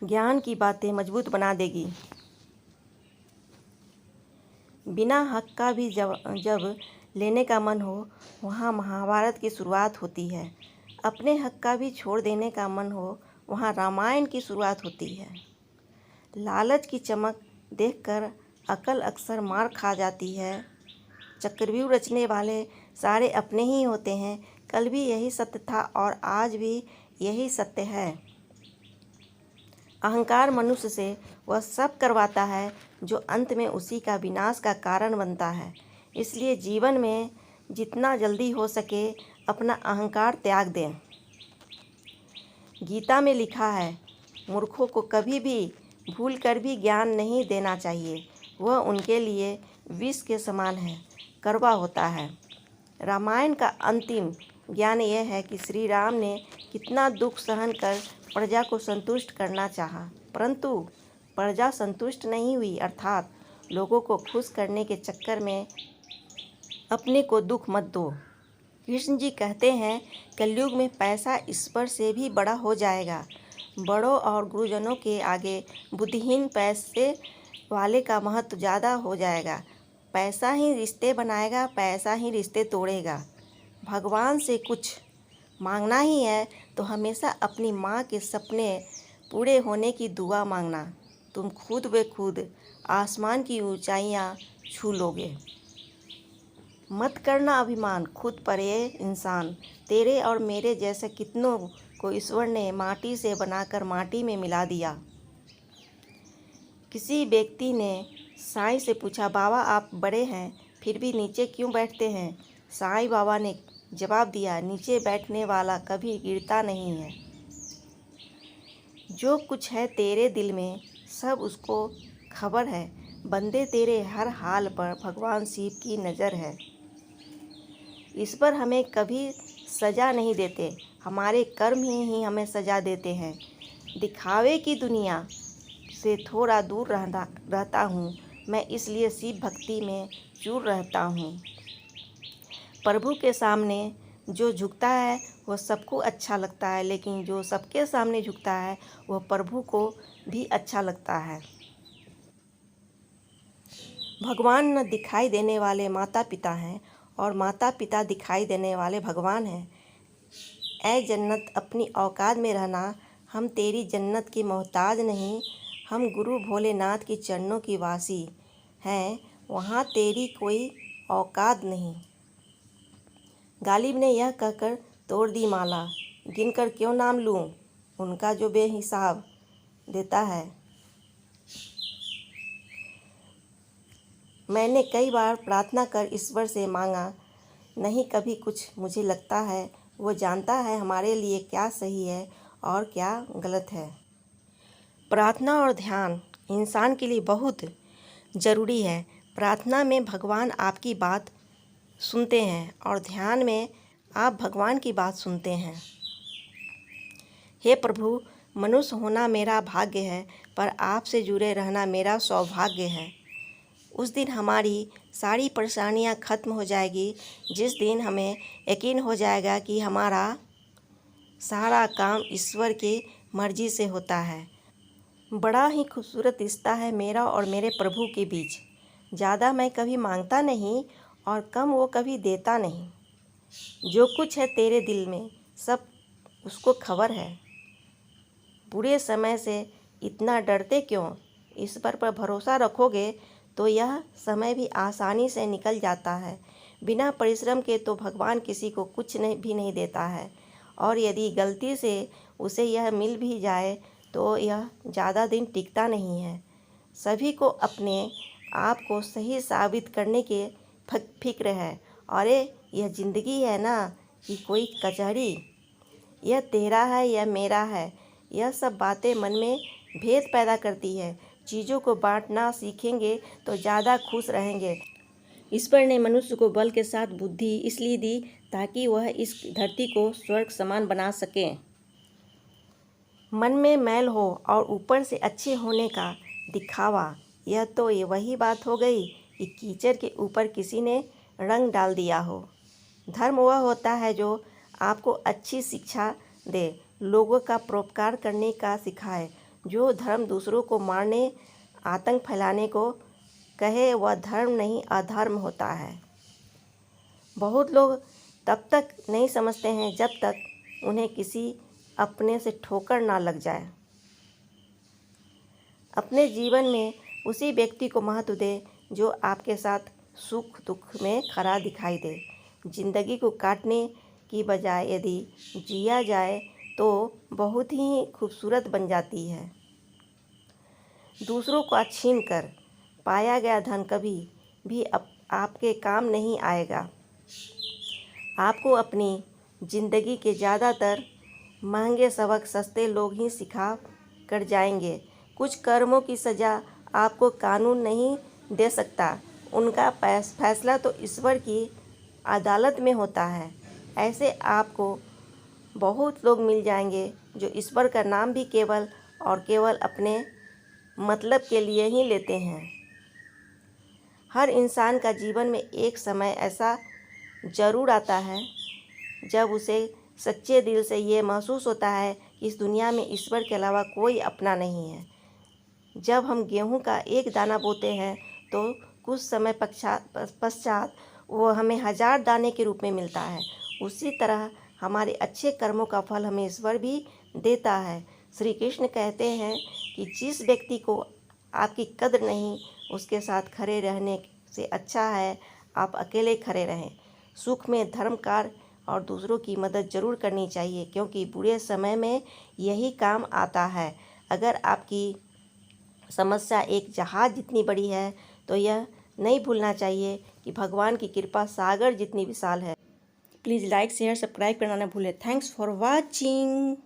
ज्ञान की बातें मजबूत बना देगी। बिना हक का भी जब लेने का मन हो, वहाँ महाभारत की शुरुआत होती है। अपने हक का भी छोड़ देने का मन हो, वहाँ रामायण की शुरुआत होती है। लालच की चमक देखकर अकल अक्सर मार खा जाती है। चक्रव्यूह रचने वाले सारे अपने ही होते हैं। कल भी यही सत्य था और आज भी यही सत्य है। अहंकार मनुष्य से वह सब करवाता है जो अंत में उसी का विनाश का कारण बनता है। इसलिए जीवन में जितना जल्दी हो सके अपना अहंकार त्याग दें। गीता में लिखा है, मूर्खों को कभी भी भूल कर भी ज्ञान नहीं देना चाहिए। वह उनके लिए विष के समान है, कड़वा होता है। रामायण का अंतिम ज्ञान यह है कि श्री राम ने कितना दुख सहन कर प्रजा को संतुष्ट करना चाहा, परंतु प्रजा संतुष्ट नहीं हुई। अर्थात लोगों को खुश करने के चक्कर में अपने को दुख मत दो। कृष्ण जी कहते हैं, कलयुग में पैसा ईश्वर से भी बड़ा हो जाएगा। बड़ों और गुरुजनों के आगे बुद्धिहीन पैसे वाले का महत्व ज़्यादा हो जाएगा। पैसा ही रिश्ते बनाएगा, पैसा ही रिश्ते तोड़ेगा। भगवान से कुछ मांगना ही है तो हमेशा अपनी माँ के सपने पूरे होने की दुआ मांगना। तुम खुद ब खुद आसमान की ऊंचाइयाँ छू लोगे। मत करना अभिमान, खुद पर ये इंसान। तेरे और मेरे जैसे कितनों को ईश्वर ने माटी से बनाकर माटी में मिला दिया। किसी व्यक्ति ने साईं से पूछा, बाबा आप बड़े हैं फिर भी नीचे क्यों बैठते हैं? साईं बाबा ने जवाब दिया, नीचे बैठने वाला कभी गिरता नहीं है। जो कुछ है तेरे दिल में सब उसको खबर है। बंदे तेरे हर हाल पर भगवान शिव की नज़र है। ईश्वर हमें कभी सज़ा नहीं देते, हमारे कर्म ही हमें सज़ा देते हैं। दिखावे की दुनिया से थोड़ा दूर रहता हूँ मैं, इसलिए शिव भक्ति में चूर रहता हूँ। प्रभु के सामने जो झुकता है वह सबको अच्छा लगता है, लेकिन जो सबके सामने झुकता है वह प्रभु को भी अच्छा लगता है। भगवान न दिखाई देने वाले माता पिता हैं और माता पिता दिखाई देने वाले भगवान हैं। ऐ जन्नत अपनी औकात में रहना, हम तेरी जन्नत की मोहताज नहीं। हम गुरु भोलेनाथ की चरणों की वासी हैं, वहाँ तेरी कोई औकात नहीं। गालिब ने यह कहकर तोड़ दी माला, गिनकर क्यों नाम लूँ उनका जो बेहिसाब देता है। मैंने कई बार प्रार्थना कर ईश्वर से मांगा नहीं कभी कुछ। मुझे लगता है वो जानता है हमारे लिए क्या सही है और क्या गलत है। प्रार्थना और ध्यान इंसान के लिए बहुत ज़रूरी है। प्रार्थना में भगवान आपकी बात सुनते हैं और ध्यान में आप भगवान की बात सुनते हैं। हे प्रभु, मनुष्य होना मेरा भाग्य है, पर आपसे जुड़े रहना मेरा सौभाग्य है। उस दिन हमारी सारी परेशानियां खत्म हो जाएगी, जिस दिन हमें यकीन हो जाएगा कि हमारा सारा काम ईश्वर की मर्जी से होता है। बड़ा ही खूबसूरत रिश्ता है मेरा और मेरे प्रभु के बीच। ज़्यादा मैं कभी मांगता नहीं और कम वो कभी देता नहीं। जो कुछ है तेरे दिल में सब उसको खबर है। बुरे समय से इतना डरते क्यों? ईश्वर पर भरोसा रखोगे तो यह समय भी आसानी से निकल जाता है। बिना परिश्रम के तो भगवान किसी को कुछ भी नहीं देता है, और यदि गलती से उसे यह मिल भी जाए तो यह ज़्यादा दिन टिकता नहीं है। सभी को अपने आप को सही साबित करने के फिक्र है। अरे यह ज़िंदगी है ना कि कोई कचहरी? यह तेरा है यह मेरा है, यह सब बातें मन में भेद पैदा करती है। चीज़ों को बांटना सीखेंगे तो ज़्यादा खुश रहेंगे। ईश्वर ने मनुष्य को बल के साथ बुद्धि इसलिए दी ताकि वह इस धरती को स्वर्ग समान बना सके। मन में मैल हो और ऊपर से अच्छे होने का दिखावा, यह तो ये वही बात हो गई कि कीचड़ के ऊपर किसी ने रंग डाल दिया हो। धर्म वह होता है जो आपको अच्छी शिक्षा दे, लोगों का परोपकार करने का सिखाए, जो धर्म दूसरों को मारने, आतंक फैलाने को कहे वह धर्म नहीं अधर्म होता है। बहुत लोग तब तक नहीं समझते हैं जब तक उन्हें किसी अपने से ठोकर ना लग जाए। अपने जीवन में उसी व्यक्ति को महत्व दें जो आपके साथ सुख दुख में खड़ा दिखाई दे। जिंदगी को काटने की बजाय यदि जिया जाए तो बहुत ही खूबसूरत बन जाती है। दूसरों को छीन कर पाया गया धन कभी भी आपके काम नहीं आएगा। आपको अपनी ज़िंदगी के ज़्यादातर महंगे सबक सस्ते लोग ही सिखा कर जाएंगे। कुछ कर्मों की सज़ा आपको कानून नहीं दे सकता, उनका फैसला तो ईश्वर की अदालत में होता है। ऐसे आपको बहुत लोग मिल जाएंगे जो ईश्वर का नाम भी केवल और केवल अपने मतलब के लिए ही लेते हैं। हर इंसान का जीवन में एक समय ऐसा ज़रूर आता है जब उसे सच्चे दिल से ये महसूस होता है कि इस दुनिया में ईश्वर के अलावा कोई अपना नहीं है। जब हम गेहूं का एक दाना बोते हैं तो कुछ समय पश्चात वो हमें 1000 दाने के रूप में मिलता है। उसी तरह हमारे अच्छे कर्मों का फल हमें ईश्वर भी देता है। श्री कृष्ण कहते हैं कि जिस व्यक्ति को आपकी कद्र नहीं, उसके साथ खड़े रहने से अच्छा है आप अकेले खड़े रहें। सुख में धर्म कार्य और दूसरों की मदद जरूर करनी चाहिए, क्योंकि बुरे समय में यही काम आता है। अगर आपकी समस्या एक जहाज जितनी बड़ी है तो यह नहीं भूलना चाहिए कि भगवान की कृपा सागर जितनी विशाल है। प्लीज़ लाइक शेयर सब्सक्राइब करना न भूलें। Thanks for watching.